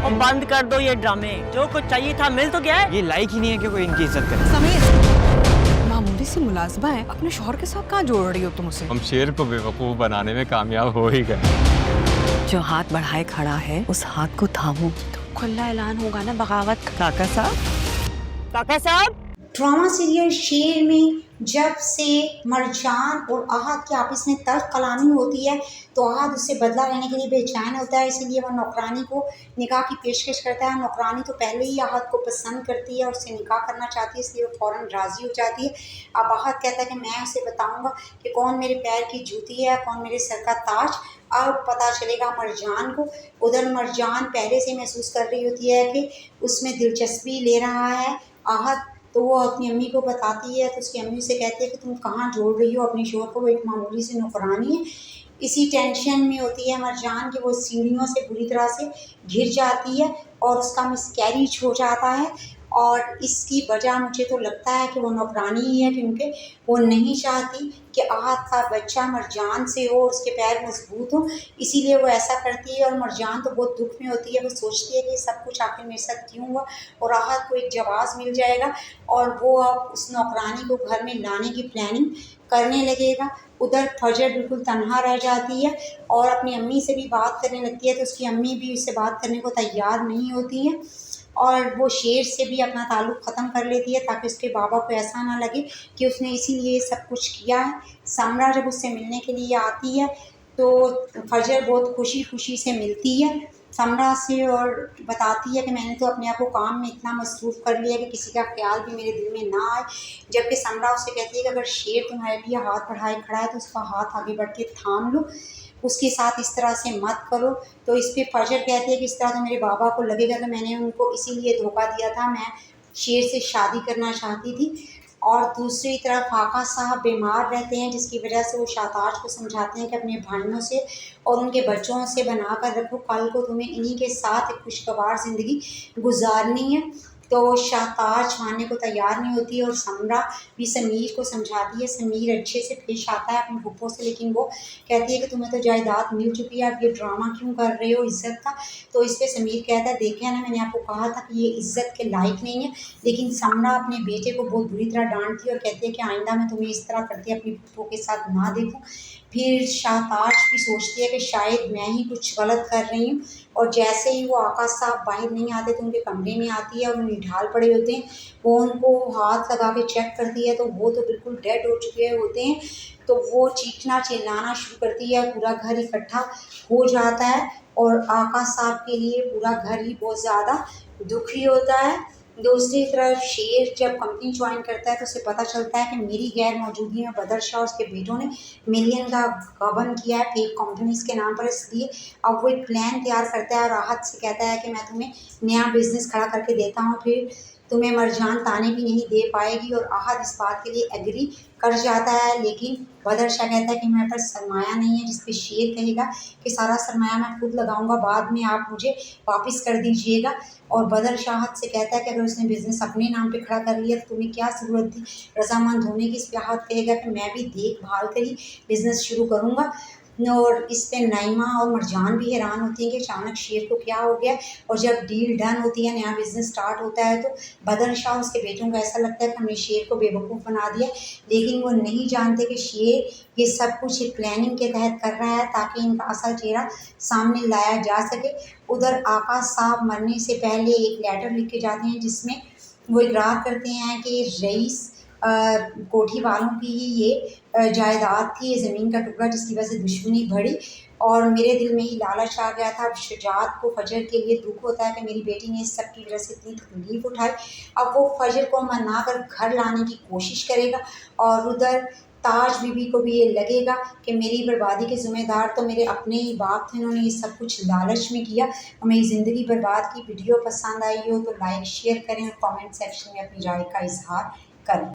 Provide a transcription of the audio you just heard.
और बंद कर दो ये ड्रामे। जो कुछ चाहिए था मिल तो गया है। ये लायक ही नहीं है कि कोई इनकी इज्जत करे। समीर, मामूली सी मुलाजमा है, अपने शौहर के साथ कहाँ जोड़ रही हो तुम उसे? हम शेर को बेवकूफ बनाने में कामयाब हो ही गए। जो हाथ बढ़ाए खड़ा है उस हाथ को थामो। तो खुला ऐलान होगा ना बगावत का। काका साहब, काका साहब। ड्रामा सीरियल शेर में जब से मरजान और आहत के आपस में तल्ख कलामी होती है तो आहत उससे बदला लेने के लिए बेचैन होता है, इसीलिए वह नौकरानी को निकाह की पेशकश करता है। नौकरानी तो पहले ही आहत को पसंद करती है और उससे निकाह करना चाहती है, इसलिए वो फ़ौरन राज़ी हो जाती है। अब आहत कहता है कि मैं उसे बताऊंगा कि कौन मेरे पैर की जूती है, कौन मेरे सर का ताज। अब पता चलेगा मरजान को। उधर मरजान पहले से महसूस कर रही होती है कि उसमें दिलचस्पी ले रहा है आहत, तो वो अपनी अम्मी को बताती है। तो उसकी अम्मी से कहती है कि तुम कहाँ जोड़ रही हो अपने शोहर को, वो एक मामूली सी नौकरानी है। इसी टेंशन में होती है मरजान कि वो सीढ़ियों से बुरी तरह से गिर जाती है और उसका मिसकैरेज हो जाता है। और इसकी वजह मुझे तो लगता है कि वो नौकरानी ही है, क्योंकि वो नहीं चाहती कि आहत का बच्चा मरजान से हो, उसके पैर मजबूत हो, इसीलिए वो ऐसा करती है। और मरजान तो बहुत दुख में होती है, वो सोचती है कि सब कुछ आखिर मेरे साथ क्यों हुआ, और आहत को एक जवाब मिल जाएगा और वो अब उस नौकरानी को घर में लाने की प्लानिंग करने लगेगा। उधर फजर बिल्कुल तन्हा रह जाती है और अपनी अम्मी से भी बात करने लगती है, तो उसकी अम्मी भी उससे बात करने को तैयार नहीं होती हैं और वो शेर से भी अपना ताल्लुक़ ख़त्म कर लेती है ताकि उसके बाबा को ऐसा ना लगे कि उसने इसीलिए सब कुछ किया है। समरा जब उससे मिलने के लिए आती है तो फजर बहुत खुशी खुशी से मिलती है समरा से और बताती है कि मैंने तो अपने आप को काम में इतना मसरूफ़ कर लिया कि किसी का ख्याल भी मेरे दिल में ना आए। जबकि समरा उससे कहती है कि अगर शेर तुम्हारे लिए हाथ बढ़ाए खड़ा है तो उसका हाथ आगे बढ़ के थाम लो, उसके साथ इस तरह से मत करो। तो इस पे फजर कहती है कि इस तरह तो मेरे बाबा को लगेगा कि मैंने उनको इसीलिए धोखा दिया था, मैं शेर से शादी करना चाहती थी। और दूसरी तरफ आका साहब बीमार रहते हैं, जिसकी वजह से वो शाहताज को समझाते हैं कि अपने भाइयों से और उनके बच्चों से बना कर रखो, कल को तुम्हें इन्हीं के साथ एक खुशगवार ज़िंदगी गुजारनी है। तो शाहताज मानने को तैयार नहीं होती और समरा भी समीर को समझाती है। समीर अच्छे से पेश आता है अपनी फूफो से, लेकिन वो कहती है कि तुम्हें तो जायदाद मिल चुकी है, अब ये ड्रामा क्यों कर रहे हो इज़्ज़त का। तो इस पर समीर कहता है देखें ना, मैंने आपको कहा था कि ये इज़्ज़त के लायक नहीं है। लेकिन समरा अपने बेटे को बहुत बुरी तरह डांटती है और कहती है कि आइंदा मैं तुम्हें इस तरह करती अपनी फूफो के साथ ना देखूँ। फिर शाहताज भी सोचती है कि शायद मैं ही कुछ गलत कर रही हूँ और जैसे ही वो आका साहब बाहर नहीं आते तो उनके कमरे में आती है और उन्हें ढाल पड़े होते हैं। वो उनको हाथ लगा के चेक करती है तो वो तो बिल्कुल डेड हो चुके होते हैं। तो वो चीखना चिल्लाना शुरू करती है, पूरा घर इकट्ठा हो जाता है और आका साहब के लिए पूरा घर ही बहुत ज़्यादा दुखी होता है। दूसरी तरफ शेर जब कंपनी ज्वाइन करता है तो उसे पता चलता है कि मेरी गैर मौजूदगी में बदर शाह और उसके बेटों ने मिलियन का गबन किया है फेक कंपनीज के नाम पर। इसलिए अब वो एक प्लान तैयार करता है और राहत से कहता है कि मैं तुम्हें नया बिजनेस खड़ा करके देता हूँ, फिर तुम्हें मरजान ताने भी नहीं दे पाएगी। और आहत इस बात के लिए एग्री कर जाता है, लेकिन बदर शाह कहता है कि मेरे पास सरमाया नहीं है, जिस पे शेर कहेगा कि सारा सरमाया मैं खुद लगाऊंगा, बाद में आप मुझे वापस कर दीजिएगा। और बदर शाह से कहता है कि अगर उसने बिज़नेस अपने नाम पे खड़ा कर लिया तो तुम्हें क्या ज़रूरत थी रजामंद होने की। इस पे आहत कहेगा कि मैं भी देखभाल कर ही बिज़नेस शुरू करूँगा। और इस पे नाइमा और मरजान भी हैरान होती हैं कि अचानक शेर को क्या हो गया। और जब डील डन होती है, नया बिज़नेस स्टार्ट होता है, तो बदर शाह उसके बेटों को ऐसा लगता है कि हमने शेर को बेवकूफ़ बना दिया, लेकिन वो नहीं जानते कि शेर ये सब कुछ एक प्लानिंग के तहत कर रहा है ताकि इनका असल चेहरा सामने लाया जा सके। उधर आका साहब मरने से पहले एक लेटर लिख के जाते हैं जिसमें वो इकरार करते हैं कि रईस कोठी वालों की ही ये जायदाद थी, ये ज़मीन का टुकड़ा, जिसकी वजह से दुश्मनी बढ़ी और मेरे दिल में ही लालच आ गया था। अब शुजात को फजर के लिए दुख होता है कि मेरी बेटी ने इस सब की वजह से इतनी तकलीफ़ उठाई। अब वो फजर को मना कर घर लाने की कोशिश करेगा और उधर ताज बीबी को भी ये लगेगा कि मेरी बर्बादी के ज़िम्मेदार तो मेरे अपने ही बाप थे, इन्होंने ये सब कुछ लालच में किया और मेरी ज़िंदगी बर्बाद की। वीडियो पसंद आई हो तो लाइक शेयर करें और कमेंट सेक्शन में अपनी राय का इजहार करें।